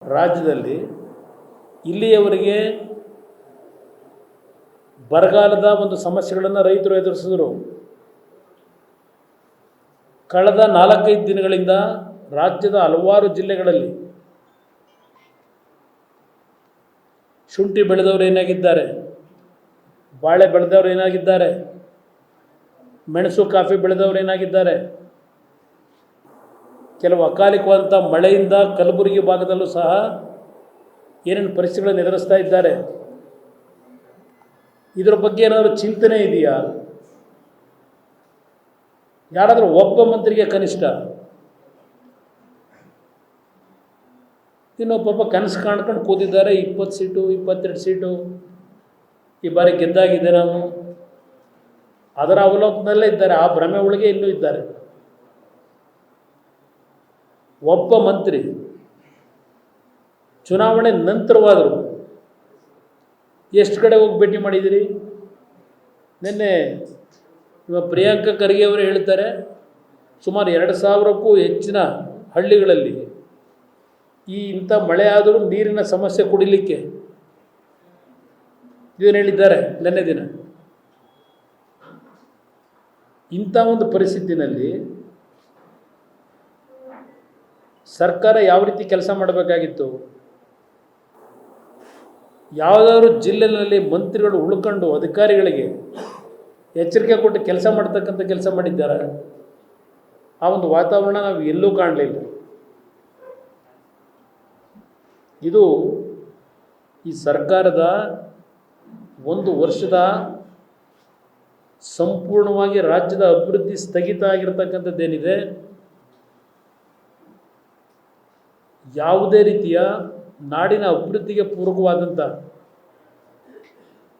ರಾಜ್ಯದಲ್ಲಿ ಇಲ್ಲಿಯವರೆಗೆ ಬರಗಾಲದ ಒಂದು ಸಮಸ್ಯೆಗಳನ್ನು ರೈತರು ಎದುರಿಸಿದರು. ಕಳೆದ 4-5 ದಿನಗಳಿಂದ ರಾಜ್ಯದ ಹಲವಾರು ಜಿಲ್ಲೆಗಳಲ್ಲಿ ಶುಂಠಿ ಬೆಳೆದವರು ಏನಾಗಿದ್ದಾರೆ, ಬಾಳೆ ಬೆಳೆದವರು ಏನಾಗಿದ್ದಾರೆ, ಮೆಣಸು ಕಾಫಿ ಬೆಳೆದವರು ಏನಾಗಿದ್ದಾರೆ, ಕೆಲವು ಅಕಾಲಿಕವಾದಂಥ ಮಳೆಯಿಂದ ಕಲಬುರಗಿ ಭಾಗದಲ್ಲೂ ಸಹ ಏನೇನು ಪರಿಸ್ಥಿತಿಗಳನ್ನು ಎದುರಿಸ್ತಾ ಇದ್ದಾರೆ. ಇದರ ಬಗ್ಗೆ ಏನಾದರೂ ಚಿಂತನೆ ಇದೆಯಾ? ಯಾರಾದರೂ ಒಬ್ಬ ಮಂತ್ರಿಗೆ ಕನಿಷ್ಠ ಇನ್ನು ಪಾಪ ಕನಸು ಕಾಣ್ಕೊಂಡು ಕೂತಿದ್ದಾರೆ. 20 ಸೀಟು 22 ಸೀಟು ಈ ಬಾರಿ ಗೆದ್ದಾಗಿದೆ ನಾವು, ಅದರ ಅವಲೋಕನಲ್ಲೇ ಇದ್ದಾರೆ, ಆ ಭ್ರಮೆ ಒಳಗೆ ಇನ್ನೂ ಇದ್ದಾರೆ. ಒಬ್ಬ ಮಂತ್ರಿ ಚುನಾವಣೆ ನಂತರವಾದರು ಎಷ್ಟು ಕಡೆ ಹೋಗಿ ಭೇಟಿ ಮಾಡಿದಿರಿ? ನಿನ್ನೆ ನಿಮ್ಮ ಪ್ರಿಯಾಂಕಾ ಖರ್ಗೆ ಅವರು ಹೇಳ್ತಾರೆ, ಸುಮಾರು 2000ಕ್ಕೂ ಹೆಚ್ಚಿನ ಹಳ್ಳಿಗಳಲ್ಲಿ ಇಂಥ ಮಳೆ ಆದರೂ ನೀರಿನ ಸಮಸ್ಯೆ ಕುಡಿಲಿಕ್ಕೆ ಇದನ್ನು ಹೇಳಿದ್ದಾರೆ ನಿನ್ನೆ ದಿನ. ಇಂಥ ಒಂದು ಪರಿಸ್ಥಿತಿನಲ್ಲಿ ಸರ್ಕಾರ ಯಾವ ರೀತಿ ಕೆಲಸ ಮಾಡಬೇಕಾಗಿತ್ತು? ಯಾವುದಾದ್ರೂ ಜಿಲ್ಲೆಯಲ್ಲಿ ಮಂತ್ರಿಗಳು ಉಳ್ಕೊಂಡು ಅಧಿಕಾರಿಗಳಿಗೆ ಎಚ್ಚರಿಕೆ ಕೊಟ್ಟು ಕೆಲಸ ಮಾಡ್ತಕ್ಕಂಥ ಕೆಲಸ ಮಾಡಿದ್ದಾರೆ? ಆ ಒಂದು ವಾತಾವರಣ ನಾವು ಎಲ್ಲೂ ಕಾಣಲಿಲ್ಲ. ಇದು ಈ ಸರ್ಕಾರದ 1 ವರ್ಷದ ಸಂಪೂರ್ಣವಾಗಿ ರಾಜ್ಯದ ಅಭಿವೃದ್ಧಿ ಸ್ಥಗಿತ ಆಗಿರ್ತಕ್ಕಂಥದ್ದೇನಿದೆ, ಯಾವುದೇ ರೀತಿಯ ನಾಡಿನ ಅಭಿವೃದ್ಧಿಗೆ ಪೂರಕವಾದಂಥ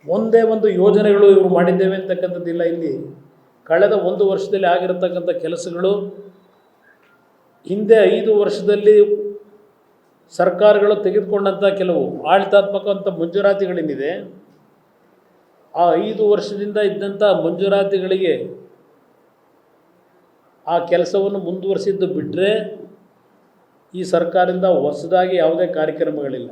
ಒಂದೇ ಒಂದು ಯೋಜನೆಗಳು ಇವರು ಮಾಡಿದ್ದೇವೆ ಅಂತಕ್ಕಂಥದ್ದಿಲ್ಲ. ಇಲ್ಲಿ ಕಳೆದ 1 ವರ್ಷದಲ್ಲಿ ಆಗಿರತಕ್ಕಂಥ ಕೆಲಸಗಳು ಹಿಂದೆ 5 ವರ್ಷದಲ್ಲಿ ಸರ್ಕಾರಗಳು ತೆಗೆದುಕೊಂಡಂಥ ಕೆಲವು ಆಡಳಿತಾತ್ಮಕವಂಥ ಮಂಜೂರಾತಿಗಳೇನಿದೆ, ಆ 5 ವರ್ಷದಿಂದ ಇದ್ದಂಥ ಮಂಜೂರಾತಿಗಳಿಗೆ ಆ ಕೆಲಸವನ್ನು ಮುಂದುವರಿಸಿದ್ದು ಬಿಟ್ಟರೆ ಈ ಸರ್ಕಾರದಿಂದ ಹೊಸದಾಗಿ ಯಾವುದೇ ಕಾರ್ಯಕ್ರಮಗಳಿಲ್ಲ.